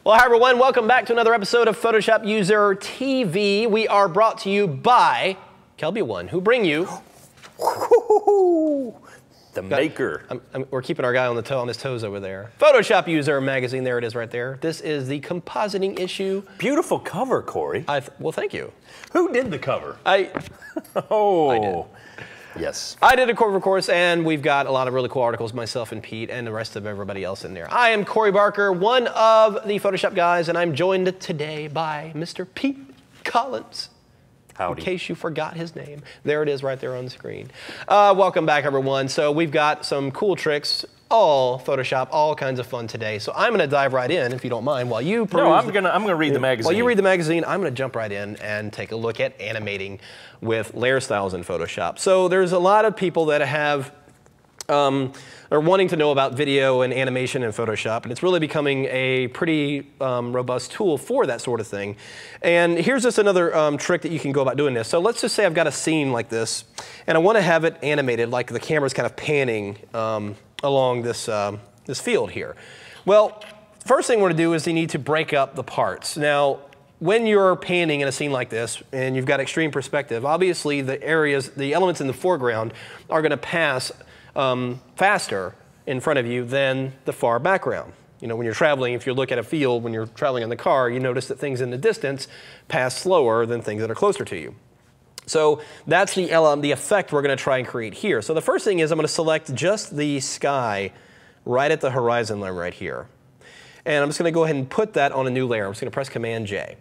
Well, hi everyone, welcome back to another episode of Photoshop User TV. We are brought to you by Kelby One, who bring you the maker. We're keeping our guy on his toes over there. Photoshop User magazine, there it is right there. This is the compositing issue. Beautiful cover, Corey. Well, thank you. Who did the cover? I did. Yes. I did a cover, of course, and we've got a lot of really cool articles, myself and Pete, and the rest of everybody else in there. I am Corey Barker, one of the Photoshop guys, and I'm joined today by Mr. Pete Collins. Howdy. In case you forgot his name. There it is right there on the screen. Welcome back, everyone. So we've got some cool tricks, all Photoshop, all kinds of fun today. So I'm going to dive right in, if you don't mind, while you peruse. No, I'm gonna read the magazine. While you read the magazine, I'm going to jump right in and take a look at animating with layer styles in Photoshop. So there's a lot of people that have are wanting to know about video and animation in Photoshop, and it's really becoming a pretty robust tool for that sort of thing. And here's just another trick that you can go about doing this. So let's just say I've got a scene like this, and I want to have it animated, like the camera's kind of panning along this, this field here. Well, first thing we're going to do is you need to break up the parts. Now, when you're panning in a scene like this, and you've got extreme perspective, obviously the elements in the foreground are going to pass faster in front of you than the far background. You know, when you're traveling, if you look at a field, when you're traveling in the car, you notice that things in the distance pass slower than things that are closer to you. So that's the effect we're going to try and create here. So the first thing is I'm going to select just the sky right at the horizon line right here. And I'm just going to go ahead and put that on a new layer. I'm just going to press Command-J.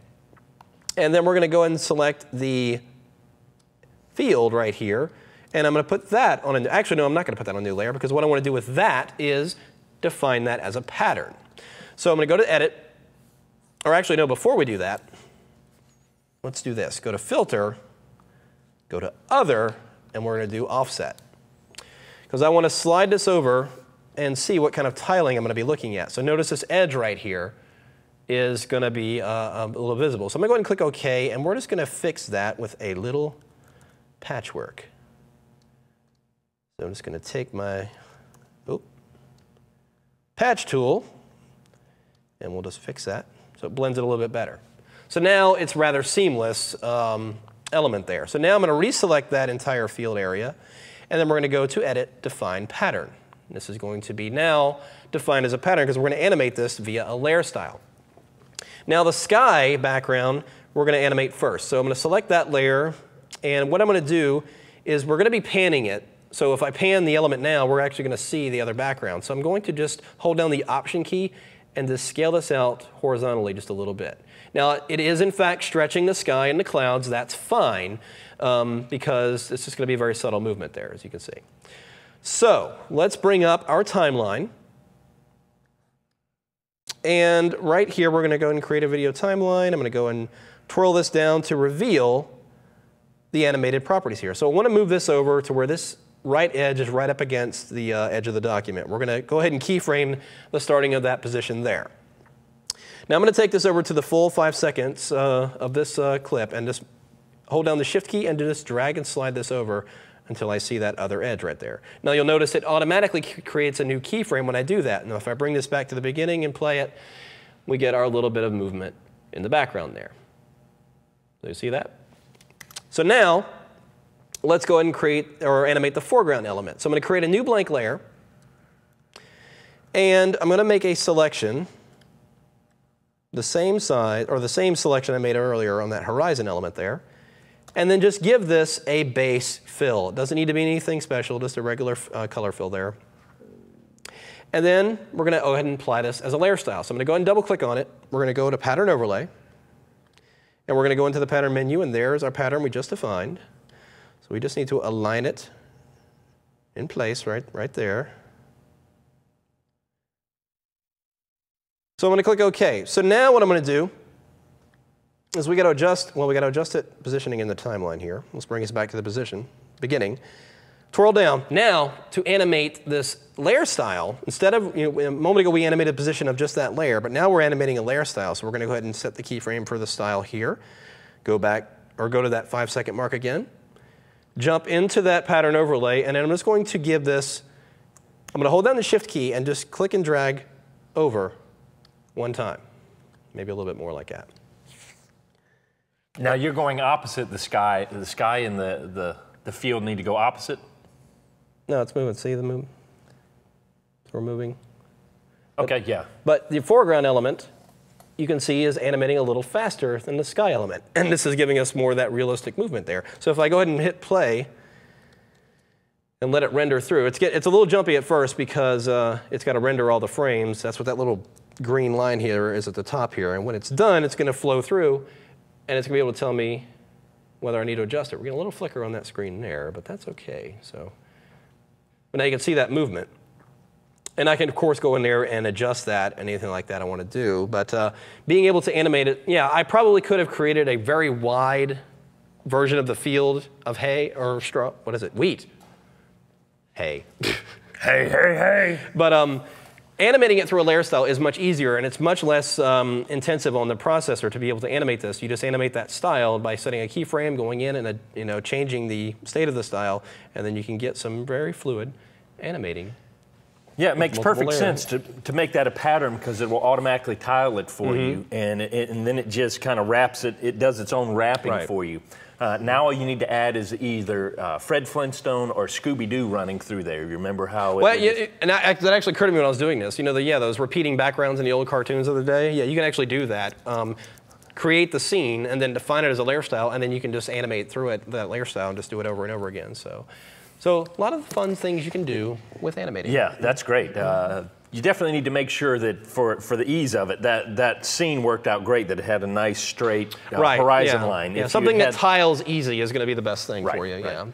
And then we're going to go ahead and select the field right here. And I'm going to put that on actually, no, I'm not going to put that on a new layer, because what I want to do with that is define that as a pattern. So I'm going to go to Edit. Or actually, no, before we do that, let's do this. Go to Filter, go to Other, and we're going to do Offset. Because I want to slide this over and see what kind of tiling I'm going to be looking at. So notice this edge right here is going to be a little visible. So I'm going to go ahead and click OK, and we're just going to fix that with a little patchwork. So I'm just going to take my patch tool, and we'll just fix that so it blends it a little bit better. So now it's rather seamless element there. So now I'm going to reselect that entire field area, and then we're going to go to Edit, Define Pattern. This is going to be now defined as a pattern because we're going to animate this via a layer style. Now the sky background we're going to animate first. So I'm going to select that layer, and what I'm going to do is we're going to be panning it. So if I pan the element now, we're actually going to see the other background. So I'm going to just hold down the Option key and just scale this out horizontally just a little bit. Now, it is in fact stretching the sky and the clouds. That's fine, because it's just going to be a very subtle movement there, as you can see. So let's bring up our timeline. And right here, we're going to go and create a video timeline. I'm going to go and twirl this down to reveal the animated properties here. So I want to move this over to where this right edge is right up against the edge of the document. We're going to go ahead and keyframe the starting of that position there. Now I'm going to take this over to the full 5 seconds of this clip and just hold down the Shift key and just drag and slide this over until I see that other edge right there. Now you'll notice it automatically creates a new keyframe when I do that. Now if I bring this back to the beginning and play it, we get our little bit of movement in the background there. So you see that? So now let's go ahead and create or animate the foreground element. So I'm going to create a new blank layer, and I'm going to make a selection the same size, or the same selection I made earlier on that horizon element there, and then just give this a base fill. It doesn't need to be anything special, just a regular color fill there. And then we're going to go ahead and apply this as a layer style. So I'm going to go ahead and double click on it. We're going to go to Pattern Overlay, and we're going to go into the pattern menu, and there's our pattern we just defined. So we just need to align it in place right there. So I'm going to click OK. So now what I'm going to do is we got to adjust it positioning in the timeline here. Let's bring us back to the beginning. Twirl down. Now to animate this layer style, instead of, a moment ago we animated the position of just that layer, but now we're animating a layer style. So we're going to go ahead and set the keyframe for the style here. Go back, or go to that 5 second mark again. Jump into that pattern overlay, and then I'm just going to give this, I'm going to hold down the Shift key and just click and drag over one time. maybe a little bit more like that. Now you're going opposite the sky. The sky and the field need to go opposite? No, it's moving. See the move? We're moving. Okay, yeah. But the foreground element, you can see, is animating a little faster than the sky element. And this is giving us more of that realistic movement there. So if I go ahead and hit play and let it render through, it's a little jumpy at first because it's got to render all the frames. That's what that little green line here is at the top here. And when it's done, it's going to flow through, and it's going to be able to tell me whether I need to adjust it. We're getting a little flicker on that screen there, but that's OK. So, but now you can see that movement. And I can, of course, go in there and adjust that, anything like that I want to do. But being able to animate it, yeah, I probably could have created a very wide version of the field of hay or straw. What is it? Wheat. Hay. Hey, hey, hey. But animating it through a layer style is much easier, and it's much less intensive on the processor to be able to animate this. You just animate that style by setting a keyframe, going in and changing the state of the style, and then you can get some very fluid animating. Yeah, it makes perfect sense to make that a pattern because it will automatically tile it for you, and then it just kind of wraps it. It does its own wrapping for you. Now all you need to add is either Fred Flintstone or Scooby-Doo running through there. You remember how? Well, and that actually occurred to me when I was doing this. You know, those repeating backgrounds in the old cartoons of the day. Yeah, you can actually do that. Create the scene and then define it as a layer style, and then you can just animate through it that layer style and just do it over and over again. So a lot of fun things you can do with animating. Yeah, that's great. You definitely need to make sure that for the ease of it, that scene worked out great, that it had a nice straight horizon line. Yeah, something that tiles easy is going to be the best thing for you. Yeah,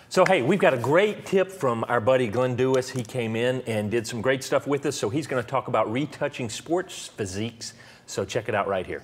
So hey, we've got a great tip from our buddy Glyn Dewis. He came in and did some great stuff with us, so he's going to talk about retouching sports physiques. So check it out right here.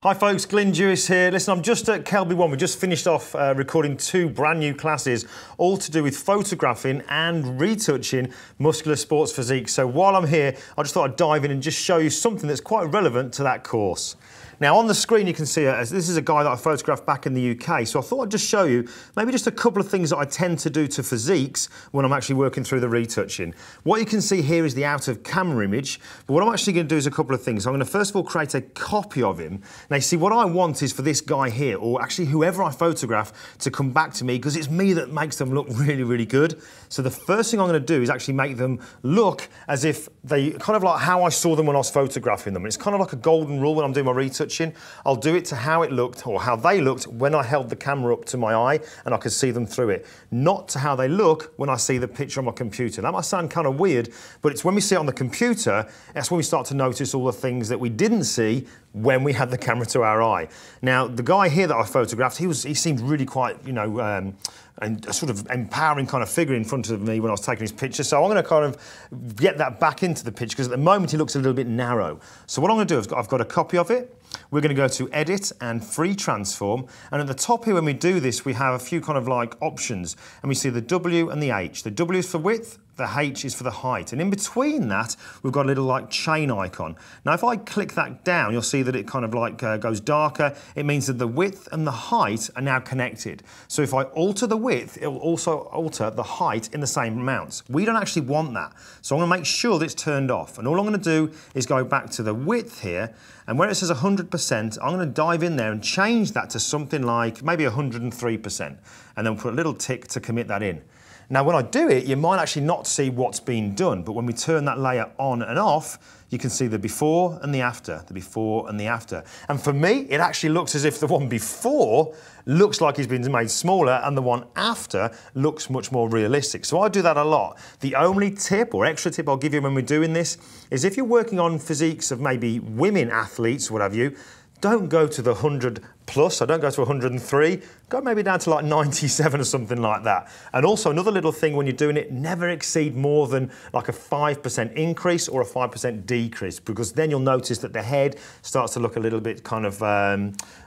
Hi folks, Glyn Dewis here. Listen, I'm just at Kelby 1. We just finished off recording 2 brand new classes, all to do with photographing and retouching muscular sports physique. So while I'm here, I just thought I'd dive in and just show you something that's quite relevant to that course. Now on the screen you can see this is a guy that I photographed back in the UK, so I thought I'd just show you maybe just a couple of things that I tend to do to physiques when I'm actually working through the retouching. What you can see here is the out of camera image, but what I'm actually going to do is a couple of things. So I'm going to first of all create a copy of him. Now you see what I want is for this guy here, or actually whoever I photograph, to come back to me, because it's me that makes them look really, really good. So the first thing I'm going to do is actually make them look as if they, kind of like how I saw them when I was photographing them. It's kind of like a golden rule when I'm doing my retouching. I'll do it to how it looked, or how they looked when I held the camera up to my eye and I could see them through it. Not to how they look when I see the picture on my computer. That might sound kind of weird, but it's when we see it on the computer, that's when we start to notice all the things that we didn't see when we had the camera to our eye. Now, the guy here that I photographed, he seemed really quite, you know, and a sort of empowering kind of figure in front of me when I was taking his picture. So I'm going to kind of get that back into the picture, because at the moment he looks a little bit narrow. So what I'm going to do is I've got a copy of it. We're going to go to Edit and Free Transform. And at the top here, when we do this, we have a few kind of like options. And we see the W and the H. The W is for width, the H is for the height. And in between that, we've got a little like chain icon. Now, if I click that down, you'll see that it kind of like goes darker. It means that the width and the height are now connected. So if I alter the width, it will also alter the height in the same amounts. We don't actually want that. So I'm going to make sure that it's turned off. And all I'm going to do is go back to the width here. And where it says 100%, I'm going to dive in there and change that to something like maybe 103%. And then put a little tick to commit that in. Now, when I do it, you might actually not see what's been done, but when we turn that layer on and off, you can see the before and the after, the before and the after. And for me, it actually looks as if the one before looks like he's been made smaller and the one after looks much more realistic. So I do that a lot. The only tip or extra tip I'll give you when we're doing this is if you're working on physiques of maybe women athletes, what have you, don't go to the 100 plus, so don't go to 103, go maybe down to like 97 or something like that. And also another little thing when you're doing it, never exceed more than like a 5% increase or a 5% decrease, because then you'll notice that the head starts to look a little bit kind of,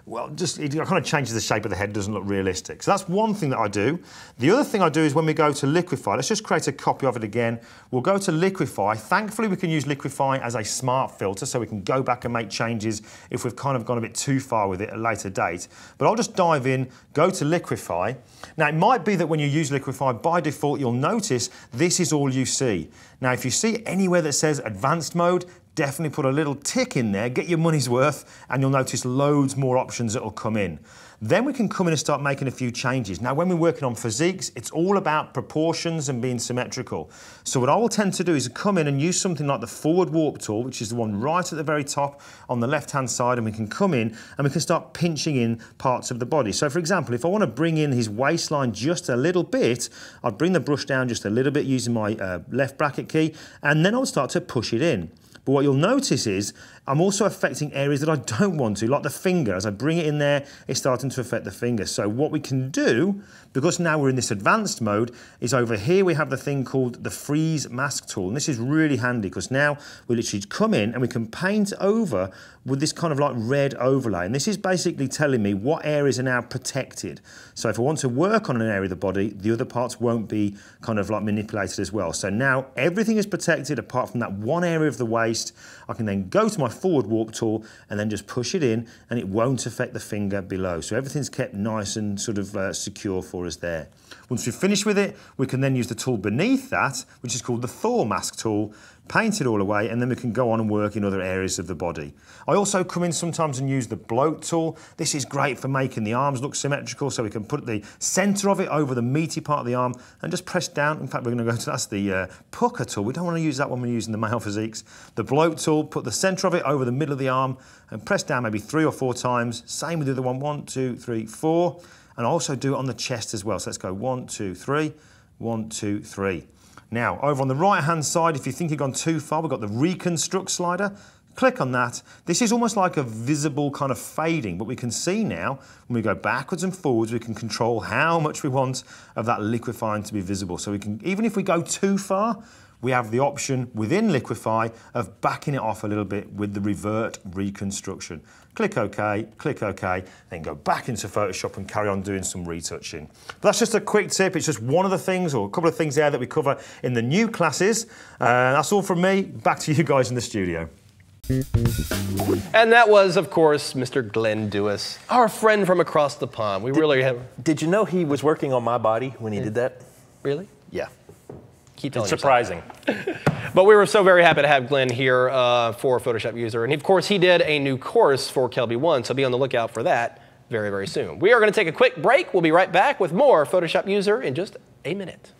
well, just it kind of changes the shape of the head, doesn't look realistic. So that's one thing that I do. The other thing I do is when we go to liquify, let's just create a copy of it again. We'll go to liquify. Thankfully, we can use liquify as a smart filter, so we can go back and make changes if we've kind of gone a bit too far with it at a later date. But I'll just dive in, go to liquify. Now, it might be that when you use liquify, by default, you'll notice this is all you see. Now, if you see anywhere that says advanced mode, definitely put a little tick in there, get your money's worth, and you'll notice loads more options that will come in. Then we can come in and start making a few changes. Now, when we're working on physiques, it's all about proportions and being symmetrical. So what I will tend to do is come in and use something like the forward warp tool, which is the one right at the very top on the left-hand side, and we can come in and we can start pinching in parts of the body. So for example, if I want to bring in his waistline just a little bit, I'd bring the brush down just a little bit using my left bracket key, and then I'll start to push it in. But what you'll notice is I'm also affecting areas that I don't want to, like the finger. As I bring it in there, it's starting to affect the finger. So what we can do, because now we're in this advanced mode, is over here we have the thing called the freeze mask tool. And this is really handy because now we literally come in and we can paint over with this kind of like red overlay. And this is basically telling me what areas are now protected. So if I want to work on an area of the body, the other parts won't be kind of like manipulated as well. So now everything is protected apart from that one area of the waist. I can then go to my forward warp tool and then just push it in, and it won't affect the finger below. So everything's kept nice and sort of secure for us there. Once we've finished with it, we can then use the tool beneath that, which is called the Thaw mask tool, paint it all away, and then we can go on and work in other areas of the body. I also come in sometimes and use the bloat tool. This is great for making the arms look symmetrical, so we can put the center of it over the meaty part of the arm and just press down. In fact, we're going to go to, that's the pucker tool. We don't want to use that when we're using the male physiques. The bloat tool, put the center of it over the middle of the arm and press down maybe 3 or 4 times. Same with the other one, 1, 2, 3, 4. And I also do it on the chest as well. So let's go 1, 2, 3, 1, 2, 3. Now, over on the right-hand side, if you think you've gone too far, we've got the reconstruct slider. Click on that. This is almost like a visible kind of fading, but we can see now, when we go backwards and forwards, we can control how much we want of that liquefying to be visible. So we can, even if we go too far, we have the option within Liquify of backing it off a little bit with the revert reconstruction. Click OK, then go back into Photoshop and carry on doing some retouching. But that's just a quick tip. It's just one of the things, or a couple of things there that we cover in the new classes. That's all from me. Back to you guys in the studio. And that was, of course, Mr. Glyn Dewis, our friend from across the pond. Did you know he was working on my body when he did that? Really? Yeah. It's surprising. But we were so very happy to have Glyn here for Photoshop User. And of course, he did a new course for Kelby 1, so be on the lookout for that very, very soon. We are going to take a quick break. We'll be right back with more Photoshop User in just a minute.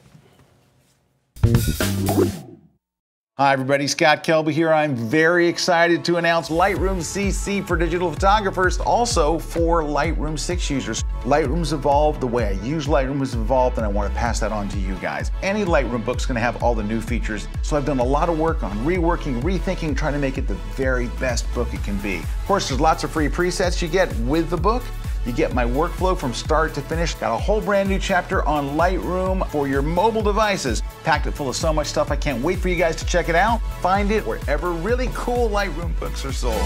Hi everybody, Scott Kelby here. I'm very excited to announce Lightroom CC for digital photographers, also for Lightroom 6 users. Lightroom's evolved, the way I use Lightroom has evolved, and I want to pass that on to you guys. Any Lightroom book's going to have all the new features, so I've done a lot of work on reworking, rethinking, trying to make it the very best book it can be. Of course, there's lots of free presets you get with the book. You get my workflow from start to finish. Got a whole brand new chapter on Lightroom for your mobile devices. Packed it full of so much stuff, I can't wait for you guys to check it out. Find it wherever really cool Lightroom books are sold.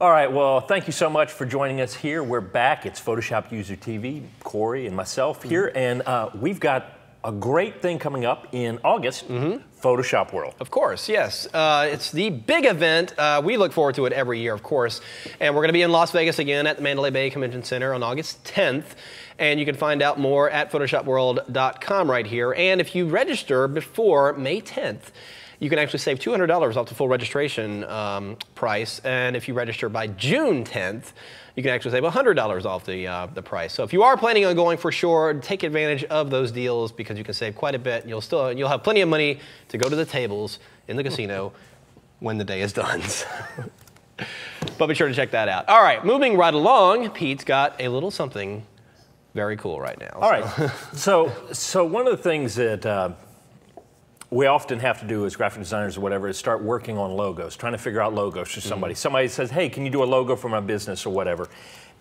All right, well, thank you so much for joining us here. We're back. It's Photoshop User TV, Corey and myself here, and we've got a great thing coming up in August, Photoshop World. Of course, yes. It's the big event. We look forward to it every year, of course. And we're going to be in Las Vegas again at the Mandalay Bay Convention Center on August 10th. And you can find out more at photoshopworld.com right here. And if you register before May 10th, you can actually save $200 off the full registration price. And if you register by June 10th, you can actually save $100 off the price. So if you are planning on going for sure, take advantage of those deals because you can save quite a bit. And you'll have plenty of money to go to the tables in the casino when the day is done. But be sure to check that out. All right, moving right along, Pete's got a little something very cool right now. All right, so one of the things that we often have to do as graphic designers or whatever is start working on logos, trying to figure out logos for somebody. Somebody says, hey, can you do a logo for my business or whatever?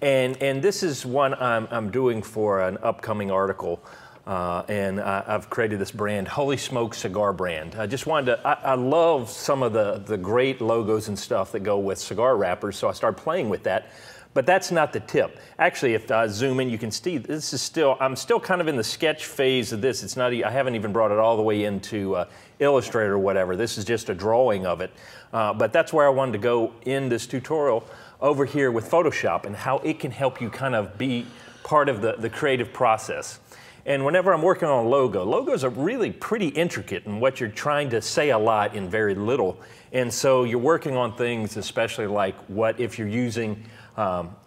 And this is one I'm doing for an upcoming article. And I've created this brand, Holy Smoke Cigar Brand. I just wanted to, I love some of the great logos and stuff that go with cigar wrappers, so I started playing with that. But that's not the tip. Actually, if I zoom in, you can see this is I'm still kind of in the sketch phase of this. It's not, I haven't even brought it all the way into Illustrator or whatever. This is just a drawing of it. But that's where I wanted to go in this tutorial over here with Photoshop and how it can help you kind of be part of the creative process. And whenever I'm working on a logo, logos are really pretty intricate in what you're trying to say a lot in very little. And so you're working on things, especially like what if you're using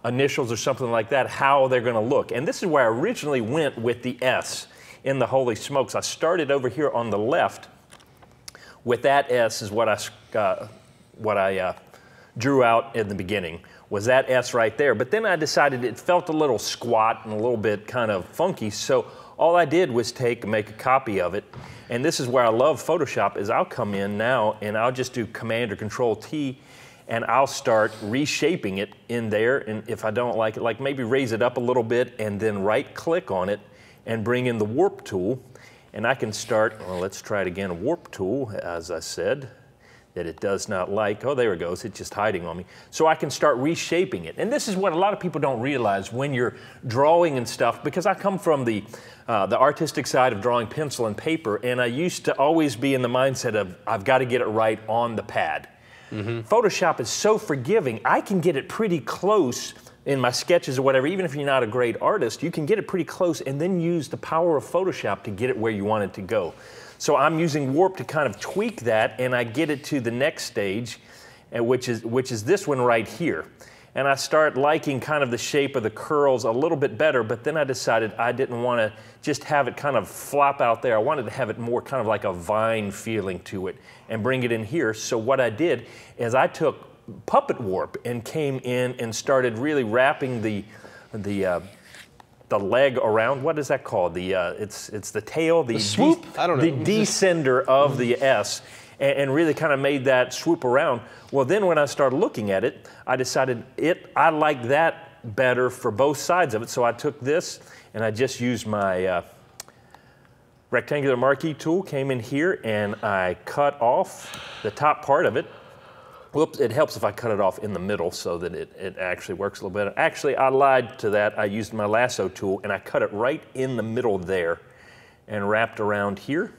initials or something like that, how they're going to look. And this is where I originally went with the S in the Holy Smokes. I started over here on the left with that S is what I drew out in the beginning, was that S right there. But then I decided it felt a little squat and a little bit kind of funky, so all I did was make a copy of it. And this is where I love Photoshop, is I'll come in now and I'll just do Command or Control T, and I'll start reshaping it in there. And if I don't like it, like maybe raise it up a little bit and then right click on it and bring in the warp tool. And I can start, well, let's try it again, a warp tool, as I said, that it does not like. Oh, there it goes, it's just hiding on me. So I can start reshaping it. And this is what a lot of people don't realize when you're drawing and stuff, because I come from the artistic side of drawing pencil and paper, and I used to always be in the mindset of, I've got to get it right on the pad. Photoshop is so forgiving, I can get it pretty close in my sketches or whatever. Even if you're not a great artist, you can get it pretty close and then use the power of Photoshop to get it where you want it to go. So I'm using warp to kind of tweak that, and I get it to the next stage, which is this one right here. And I start liking kind of the shape of the curls a little bit better, but then I decided I didn't want to just have it kind of flop out there. I wanted to have it more kind of like a vine feeling to it and bring it in here. So what I did is I took puppet warp and came in and started really wrapping the leg around. What is that called? It's the tail, the swoop. I don't know. The descender of the S, and really kind of made that swoop around. Well, then when I started looking at it, I decided I like that better for both sides of it. So I took this and I just used my rectangular marquee tool, came in here and I cut off the top part of it. Whoops, it helps if I cut it off in the middle so that it actually works a little better. Actually, I lied to that. I used my lasso tool and I cut it right in the middle there and wrapped around here.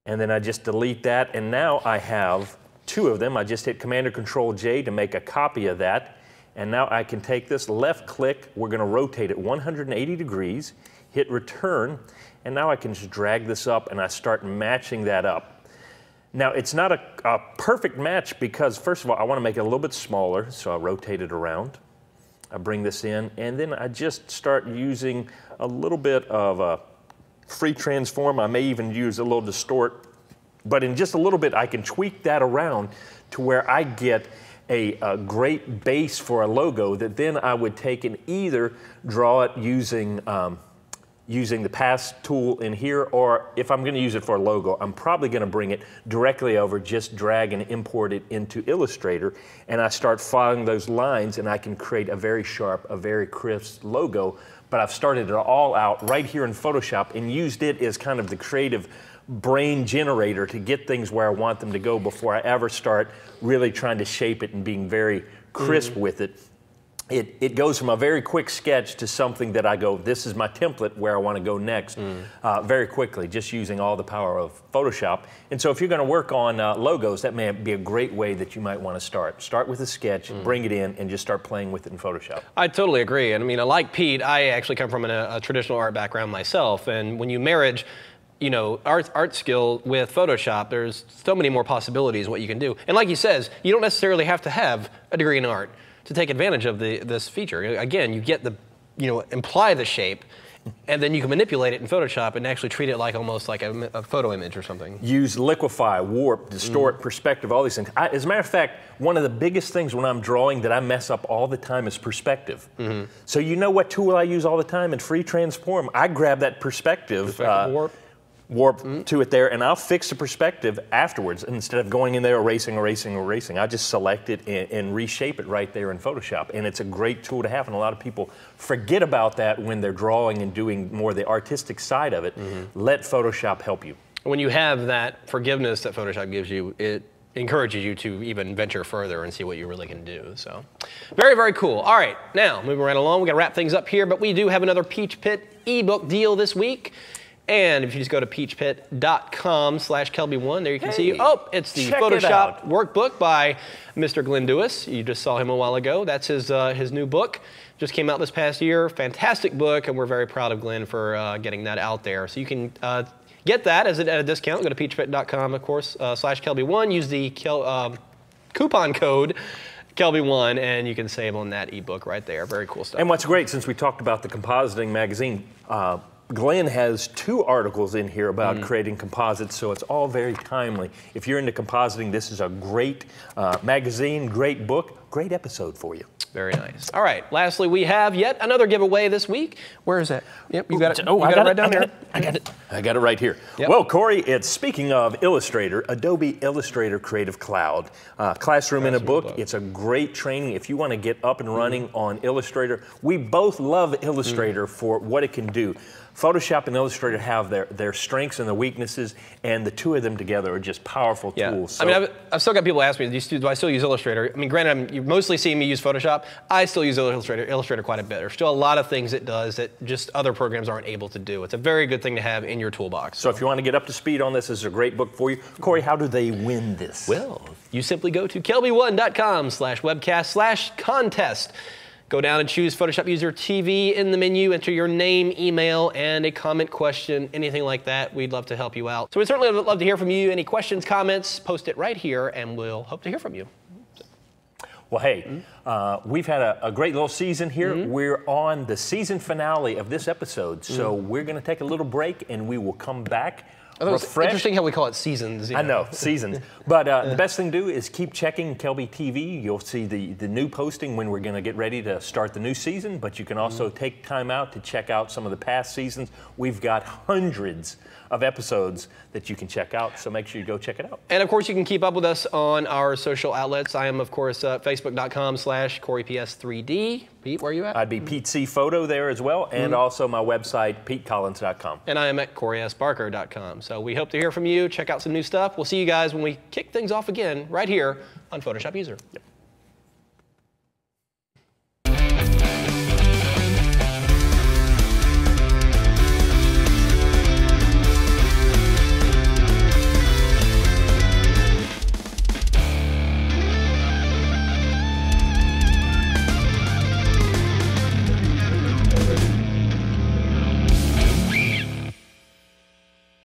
And then I just delete that, and now I have two of them. I just hit Command or Control J to make a copy of that. And now I can take this left click, we're going to rotate it 180 degrees, hit return, and now I can just drag this up and I start matching that up. Now, it's not a perfect match because, first of all, I want to make it a little bit smaller, so I rotate it around. I bring this in, and then I just start using a little bit of a free transform. I may even use a little distort, but in just a little bit, I can tweak that around to where I get a great base for a logo that then I would take and either draw it using using the pass tool in here, or if I'm going to use it for a logo, I'm probably going to bring it directly over, just drag and import it into Illustrator, and I start following those lines, and I can create a very sharp, a very crisp logo. But I've started it all out right here in Photoshop and used it as kind of the creative brain generator to get things where I want them to go before I ever start really trying to shape it and being very crisp with it. It goes from a very quick sketch to something that I go, this is my template where I want to go next very quickly, just using all the power of Photoshop. And so if you're going to work on logos, that may be a great way that you might want to start. Start with a sketch, bring it in, and just start playing with it in Photoshop. I totally agree. And I mean, like Pete, I actually come from a traditional art background myself. And when you marriage, you know, art skill with Photoshop, there's so many more possibilities what you can do. And like he says, you don't necessarily have to have a degree in art to take advantage of this feature. Again, you get imply the shape, and then you can manipulate it in Photoshop and actually treat it like almost like a photo image or something. Use liquefy, warp, distort, perspective, all these things. As a matter of fact, one of the biggest things when I'm drawing that I mess up all the time is perspective. So you know what tool I use all the time in Free Transform? I grab that perspective warp to it there, and I'll fix the perspective afterwards instead of going in there erasing. I just select it and reshape it right there in Photoshop, and it's a great tool to have, and a lot of people forget about that when they're drawing and doing more the artistic side of it. Let Photoshop help you. When you have that forgiveness that Photoshop gives you, it encourages you to even venture further and see what you really can do. So very, very cool. All right, now moving right along, we got to wrap things up here, but we do have another Peach Pit ebook deal this week. And if you just go to peachpit.com/Kelby1, there you can see, it's the Photoshop workbook by Mr. Glyn Dewis. You just saw him a while ago. That's his new book. just came out this past year. Fantastic book, and we're very proud of Glyn for getting that out there. So you can get that at a discount. Go to peachpit.com, of course, /Kelby1. Use the coupon code Kelby1, and you can save on that ebook right there. Very cool stuff. And what's great, since we talked about the compositing magazine, Glyn has 2 articles in here about creating composites, so it's all very timely. If you're into compositing, this is a great magazine, great book, great episode for you. Very nice. All right, lastly, we have yet another giveaway this week. Where is that? Yep, you got it. Oh, I got it right down here. I got it. I got it right here. Yep. Well, Corey, it's speaking of Illustrator, Adobe Illustrator Creative Cloud. Classroom in a book. It's a great training if you want to get up and running on Illustrator. We both love Illustrator for what it can do. Photoshop and Illustrator have their strengths and their weaknesses, and the 2 of them together are just powerful tools. So, I mean, I've still got people ask me, do I still use Illustrator? I mean, granted, you mostly see me use Photoshop. I still use Illustrator quite a bit. There's still a lot of things it does that just other programs aren't able to do. It's a very good thing to have in your toolbox. So if you want to get up to speed on this is a great book for you. Corey, how do they win this? Well, you simply go to kelby1.com/webcast/contest. Go down and choose Photoshop User TV in the menu, enter your name, email, and a comment question, anything like that. We'd love to help you out. So we'd certainly love to hear from you. Any questions, comments, post it right here, and we'll hope to hear from you. Well, hey, we've had a great little season here. We're on the season finale of this episode, so we're going to take a little break, and we will come back. It's interesting how we call it seasons. I know, seasons. But the best thing to do is keep checking Kelby TV. You'll see the new posting when we're going to get ready to start the new season, but you can also take time out to check out some of the past seasons. We've got hundreds of episodes that you can check out, so make sure you go check it out. And of course, you can keep up with us on our social outlets. I am, of course, facebook.com/CoreyPS3D. Pete, where are you at? I'd be Pete C. Photo there as well, and also my website, PeteCollins.com. And I am at CoreySBarker.com. So we hope to hear from you. Check out some new stuff. We'll see you guys when we kick things off again right here on Photoshop User. Yep.